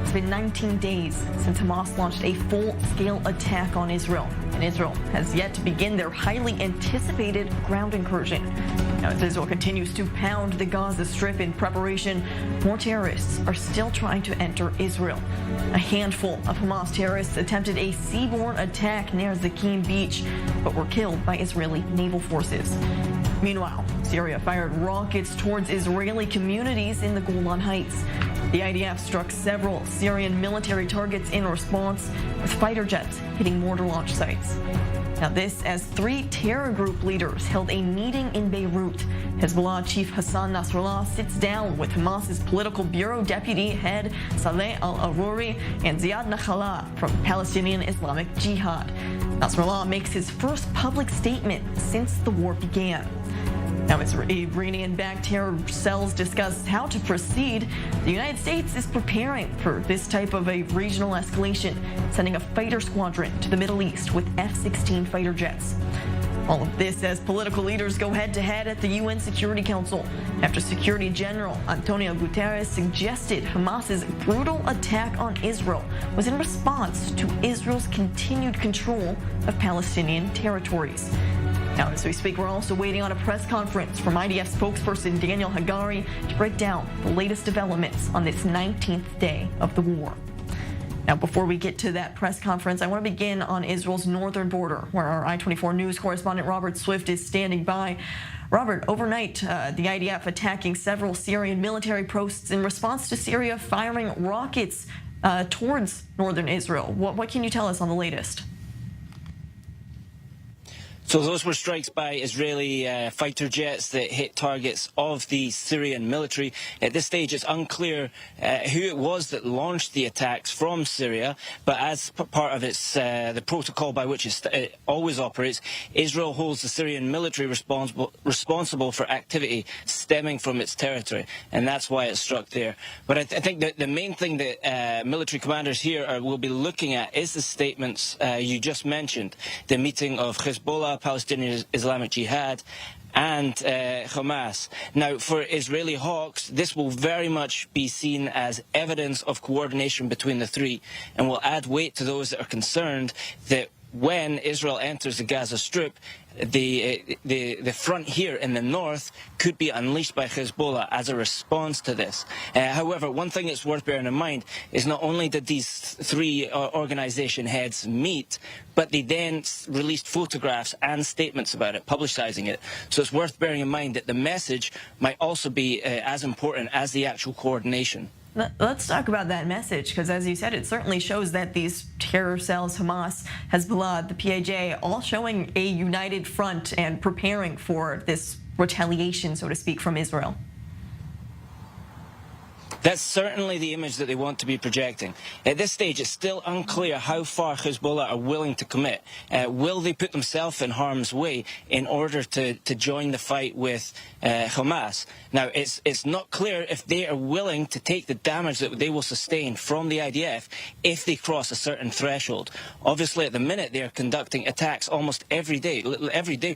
It's been 19 days since Hamas launched a full-scale attack on Israel, and Israel has yet to begin their highly anticipated ground incursion. Now, as Israel continues to pound the Gaza Strip in preparation, more terrorists are still trying to enter Israel. A handful of Hamas terrorists attempted a seaborne attack near Zakim Beach, but were killed by Israeli naval forces. Meanwhile, Syria fired rockets towards Israeli communities in the Golan Heights. The IDF struck several Syrian military targets in response, with fighter jets hitting mortar launch sites. Now, this as three terror group leaders held a meeting in Beirut. Hezbollah chief Hassan Nasrallah sits down with Hamas's political bureau deputy head Saleh al-Aruri and Ziad Nakhala from Palestinian Islamic Jihad. Nasrallah makes his first public statement since the war began. Now, as Iranian-backed terror cells discuss how to proceed, the United States is preparing for this type of a regional escalation, sending a fighter squadron to the Middle East with F-16 fighter jets. All of this as political leaders go head-to-head at the UN Security Council after Security General Antonio Guterres suggested Hamas's brutal attack on Israel was in response to Israel's continued control of Palestinian territories. Now, as we speak, we're also waiting on a press conference from IDF spokesperson Daniel Hagari to break down the latest developments on this 19th day of the war. Now, before we get to that press conference, I want to begin on Israel's northern border, where our I-24 News correspondent Robert Swift is standing by. Robert, overnight, the IDF attacking several Syrian military posts in response to Syria firing rockets towards northern Israel. What can you tell us on the latest? So those were strikes by Israeli fighter jets that hit targets of the Syrian military. At this stage, it's unclear who it was that launched the attacks from Syria, but as part of its the protocol by which it always operates, Israel holds the Syrian military responsible for activity stemming from its territory, and that's why it struck there. But I think that the main thing that military commanders here will be looking at is the statements you just mentioned, the meeting of Hezbollah, Palestinian Islamic Jihad, and Hamas. Now, for Israeli hawks, this will very much be seen as evidence of coordination between the three, and will add weight to those that are concerned that when Israel enters the Gaza Strip, the front here in the north could be unleashed by Hezbollah as a response to this. However, one thing that's worth bearing in mind is not only did these three organization heads meet, but they then released photographs and statements about it, publicizing it. So it's worth bearing in mind that the message might also be as important as the actual coordination. Let's talk about that message, because as you said, it certainly shows that these terror cells, Hamas, Hezbollah, the PAJ, all showing a united front and preparing for this retaliation, so to speak, from Israel. That's certainly the image that they want to be projecting. At this stage, it's still unclear how far Hezbollah are willing to commit. Will they put themselves in harm's way in order to join the fight with Hamas? Now, it's not clear if they are willing to take the damage that they will sustain from the IDF if they cross a certain threshold. Obviously, at the minute, they are conducting attacks almost every day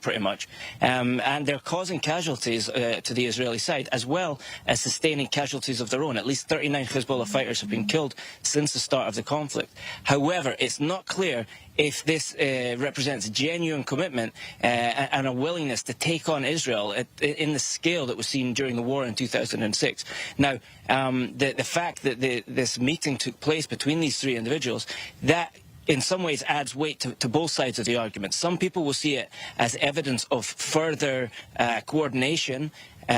pretty much, and they're causing casualties to the Israeli side, as well as sustaining casualties of their own. At least 39 Hezbollah fighters have been killed since the start of the conflict. However, it's not clear if this represents genuine commitment and a willingness to take on Israel in the scale that was seen during the war in 2006. Now, the fact that this meeting took place between these three individuals, that in some ways adds weight to both sides of the argument. Some people will see it as evidence of further coordination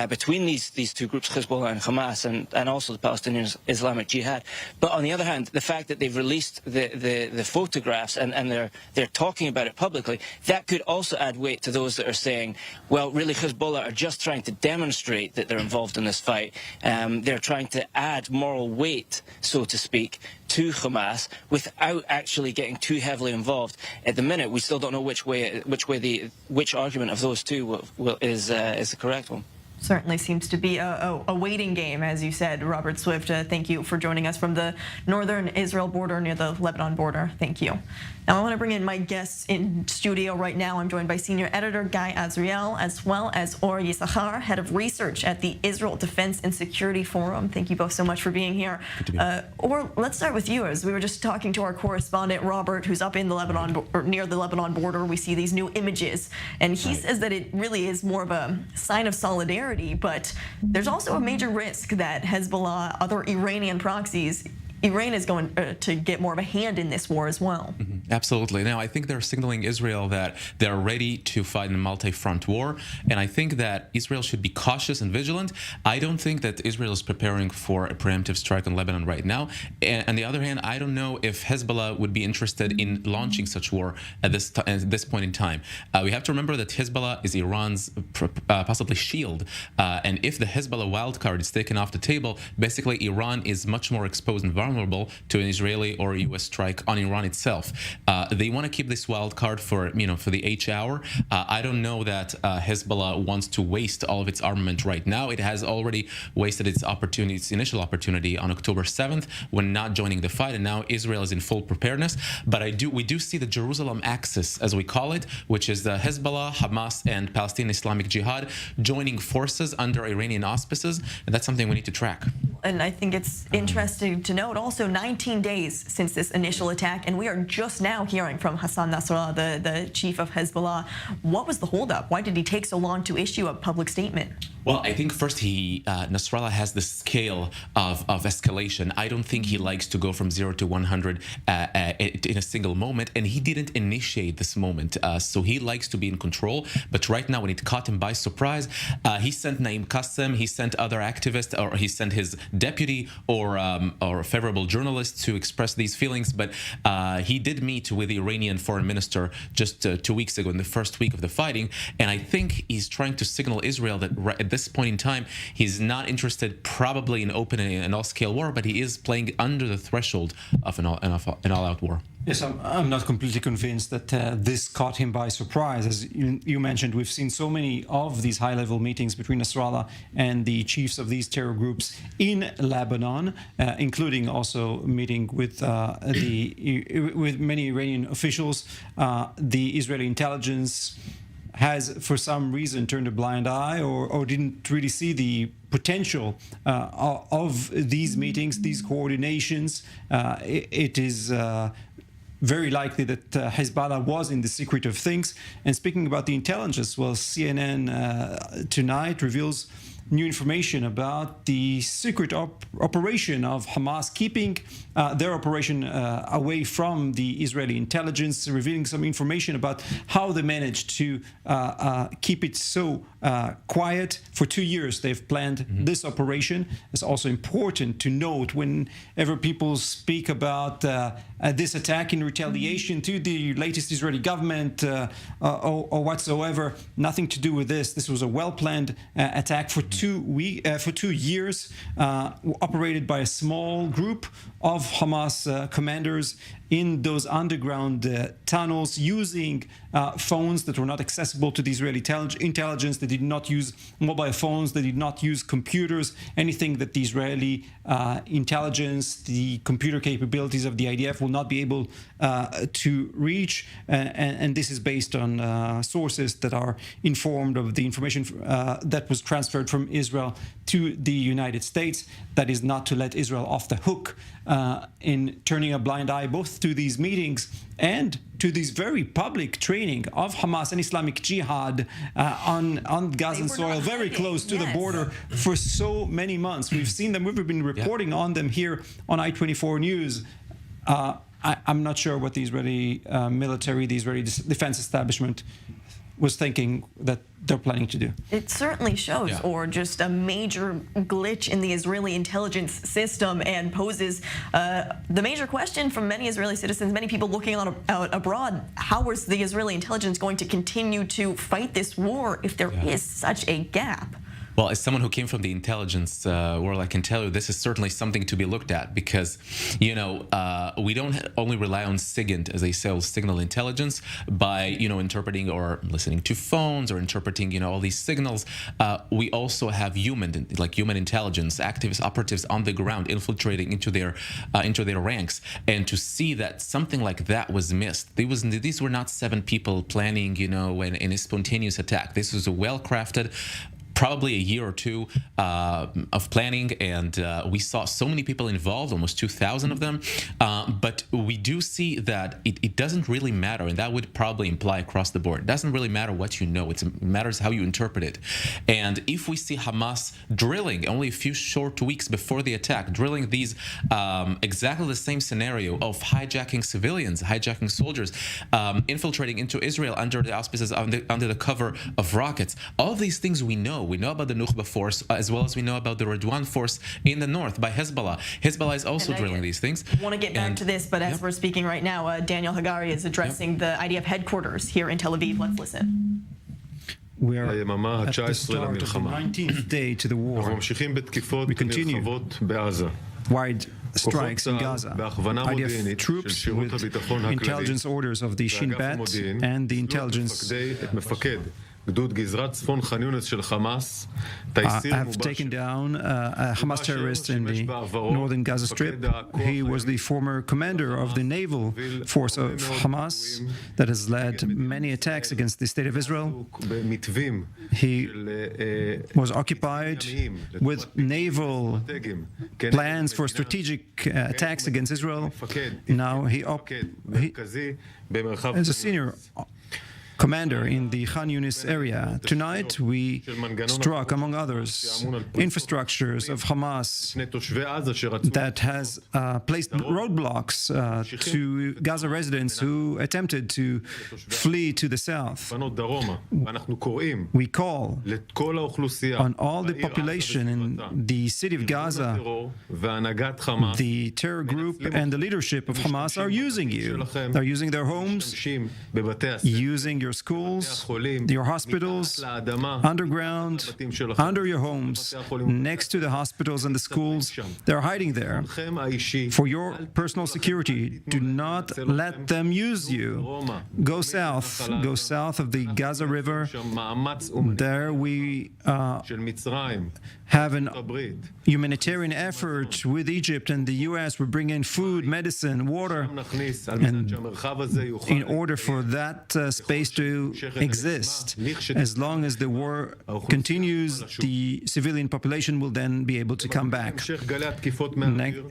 between these two groups, Hezbollah and Hamas, and also the Palestinian Islamic Jihad. But on the other hand, the fact that they've released the photographs and they're talking about it publicly, that could also add weight to those that are saying, well, really, Hezbollah are just trying to demonstrate that they're involved in this fight. They're trying to add moral weight, so to speak, to Hamas without actually getting too heavily involved. At the minute, we still don't know which argument of those two is the correct one. Certainly seems to be a waiting game, as you said, Robert Swift. Thank you for joining us from the northern Israel border near the Lebanon border. Thank you. Now I want to bring in my guests in studio right now. I'm joined by senior editor Guy Azriel, as well as Or Yisachar, head of research at the Israel Defense and Security Forum. Thank you both so much for being here. Good to be here. Or let's start with you, as we were just talking to our correspondent Robert, who's up in the Lebanon or near the Lebanon border. We see these new images, and he says that it really is more of a sign of solidarity, but there's also a major risk that Hezbollah, other Iranian proxies, Iran is going to get more of a hand in this war as well. Mm-hmm. Absolutely. Now, I think they're signaling Israel that they're ready to fight in a multi-front war, and I think that Israel should be cautious and vigilant. I don't think that Israel is preparing for a preemptive strike on Lebanon right now. And on the other hand, I don't know if Hezbollah would be interested in launching such war at this point in time. We have to remember that Hezbollah is Iran's possibly shield, and if the Hezbollah wildcard is taken off the table, basically Iran is much more exposed and vulnerable to an Israeli or U.S. strike on Iran itself. They want to keep this wild card for the H hour. I don't know that Hezbollah wants to waste all of its armament right now. It has already wasted its initial opportunity on October 7th when not joining the fight, and now Israel is in full preparedness. But we do see the Jerusalem axis, as we call it, which is the Hezbollah, Hamas, and Palestinian Islamic Jihad joining forces under Iranian auspices, and that's something we need to track. And I think it's interesting to note also 19 days since this initial attack, and we are just now hearing from Hassan Nasrallah, the chief of Hezbollah. What was the holdup? Why did he take so long to issue a public statement? Well, I think first Nasrallah has the scale of escalation. I don't think he likes to go from 0 to 100 in a single moment, and he didn't initiate this moment. So he likes to be in control. But right now, when it caught him by surprise, he sent Naim Qassem, he sent other activists, or he sent his deputy or favorable journalists to express these feelings. But he did meet with the Iranian foreign minister just 2 weeks ago in the first week of the fighting, and I think he's trying to signal Israel that at this point in time, he's not interested probably in opening an all-scale war, but he is playing under the threshold of an all-out war. Yes, I'm not completely convinced that this caught him by surprise. As you mentioned, we've seen so many of these high-level meetings between Nasrallah and the chiefs of these terror groups in Lebanon, including also meeting with with many Iranian officials. The Israeli intelligence has, for some reason, turned a blind eye or didn't really see the potential of these meetings, these coordinations. It is very likely that Hezbollah was in the secret of things. And speaking about the intelligence, well, CNN tonight reveals new information about the secret operation of Hamas, keeping their operation away from the Israeli intelligence, revealing some information about how they managed to keep it so quiet. For 2 years, they've planned this operation. It's also important to note whenever people speak about this attack in retaliation to the latest Israeli government or whatsoever, nothing to do with this. This was a well-planned attack for 2 years, operated by a small group of Hamas commanders in those underground tunnels, using phones that were not accessible to the Israeli intelligence. They did not use mobile phones. They did not use computers, anything that the Israeli intelligence, the computer capabilities of the IDF will not be able to reach. And this is based on sources that are informed of the information that was transferred from Israel to the United States. That is not to let Israel off the hook in turning a blind eye both to these meetings and to this very public training of Hamas and Islamic Jihad on Gazan soil, very close to the border for so many months. We've seen them, we've been reporting on them here on I-24 News. I'm not sure what the Israeli military, the Israeli defense establishment was thinking that they're planning to do. It certainly shows, or just a major glitch in the Israeli intelligence system, and poses the major question from many Israeli citizens, many people looking out abroad. How is the Israeli intelligence going to continue to fight this war if there is such a gap? Well, as someone who came from the intelligence world, I can tell you this is certainly something to be looked at because, we don't only rely on SIGINT, as they say, signal intelligence, by, interpreting or listening to phones or interpreting, all these signals. We also have human intelligence, activists, operatives on the ground infiltrating into their ranks. And to see that something like that was missed, these were not 7 people planning, in a spontaneous attack. This was a well-crafted, probably a year or two of planning, and we saw so many people involved, almost 2,000 of them. But we do see that it doesn't really matter, and that would probably imply across the board. It doesn't really matter what you know, it matters how you interpret it. And if we see Hamas drilling only a few short weeks before the attack, drilling these exactly the same scenario of hijacking civilians, hijacking soldiers, infiltrating into Israel under the auspices, under the cover of rockets, all of these things we know. We know about the Nukhba force, as well as we know about the Redwan force in the north by Hezbollah. Hezbollah is also drilling these things. I want to get back to this, but as we're speaking right now, Daniel Hagari is addressing the IDF headquarters here in Tel Aviv. Let's listen. We are at the start of the 19th day to the war. We continue wide strikes in Gaza. IDF troops with intelligence orders of the Shin Bet and the intelligence have taken down a Hamas terrorist in the northern Gaza Strip. He was the former commander of the naval force of Hamas that has led many attacks against the state of Israel. He was occupied with naval plans for strategic attacks against Israel. Now he is a senior commander in the Khan Yunis area. Tonight, we struck, among others, infrastructures of Hamas that has placed roadblocks to Gaza residents who attempted to flee to the south. We call on all the population in the city of Gaza. The terror group and the leadership of Hamas are using you. They're using their homes, using your schools, your hospitals, underground, under your homes, next to the hospitals and the schools. They're hiding there. For your personal security, do not let them use you. Go south of the Gaza River. There we have an humanitarian effort with Egypt and the US. We bring in food, medicine, water, and in order for that space to exist. As long as the war continues, the civilian population will then be able to come back.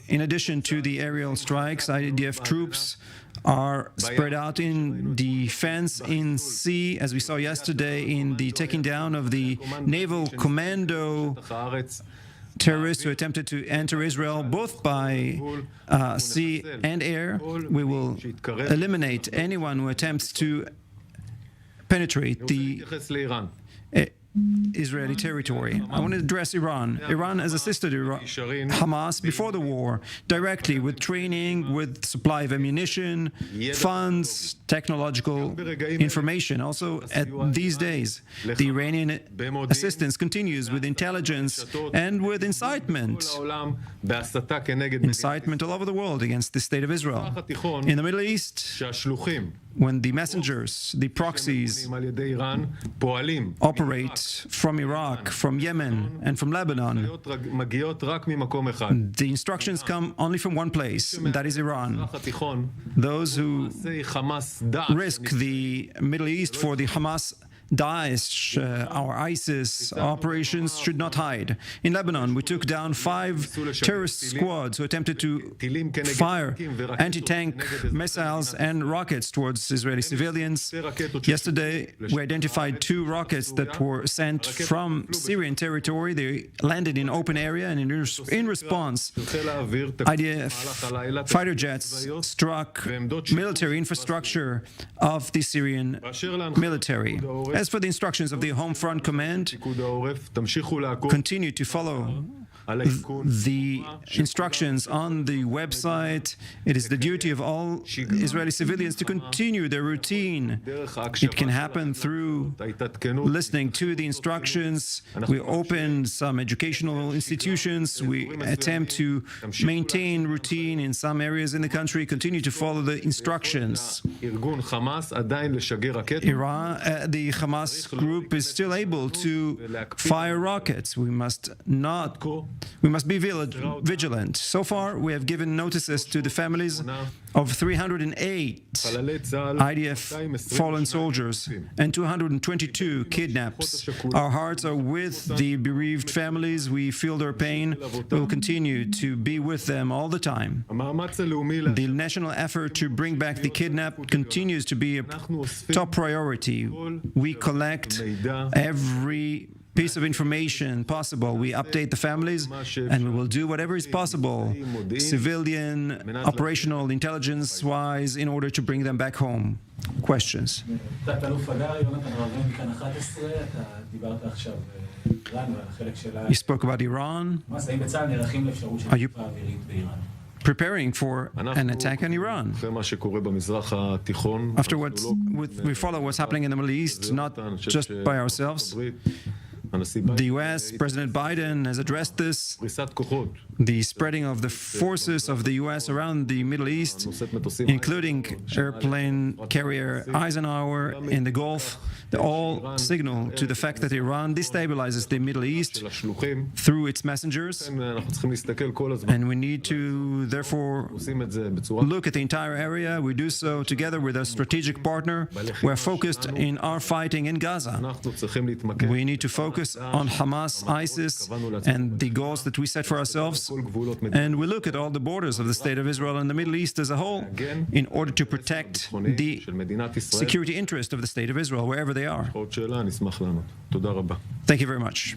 In addition to the aerial strikes, IDF troops are spread out in defense in sea, as we saw yesterday in the taking down of the naval commando terrorists who attempted to enter Israel both by sea and air. We will eliminate anyone who attempts to penetrate the Israeli territory. I want to address Iran. Iran has assisted Hamas before the war directly with training, with supply of ammunition, funds, technological information. Also, at these days, the Iranian assistance continues with intelligence and with incitement all over the world against the state of Israel. In the Middle East, when the messengers, the proxies, operate from Iraq, from Yemen, and from Lebanon, the instructions come only from one place, and that is Iran. Those who risk the Middle East for the Hamas, Daesh, our ISIS operations should not hide. In Lebanon, we took down 5 terrorist squads who attempted to fire anti-tank missiles and rockets towards Israeli civilians. Yesterday, we identified 2 rockets that were sent from Syrian territory. They landed in open area, and in response, IDF fighter jets struck military infrastructure of the Syrian military. As for the instructions of the Home Front Command, continue to follow the instructions on the website. It is the duty of all Israeli civilians to continue their routine. It can happen through listening to the instructions. We open some educational institutions. We attempt to maintain routine in some areas in the country, continue to follow the instructions. Iran, the Hamas group is still able to fire rockets. We must be vigilant. So far, we have given notices to the families of 308 IDF fallen soldiers and 222 kidnaps. Our hearts are with the bereaved families. We feel their pain. We will continue to be with them all the time. The national effort to bring back the kidnapped continues to be a top priority. We collect every piece of information possible. We update the families, and we will do whatever is possible, civilian, operational, intelligence-wise, in order to bring them back home. Questions? You spoke about Iran. Are you preparing for an attack on Iran? Afterwards, we follow what's happening in the Middle East, not just by ourselves. The US, President Biden has addressed this, the spreading of the forces of the US around the Middle East, including airplane carrier Eisenhower in the Gulf. They all signal to the fact that Iran destabilizes the Middle East through its messengers. And we need to, therefore, look at the entire area. We do so together with a strategic partner. We're focused in our fighting in Gaza. We need to focus on Hamas, ISIS, and the goals that we set for ourselves. And we look at all the borders of the State of Israel and the Middle East as a whole in order to protect the security interest of the State of Israel, wherever they are. Thank you very much.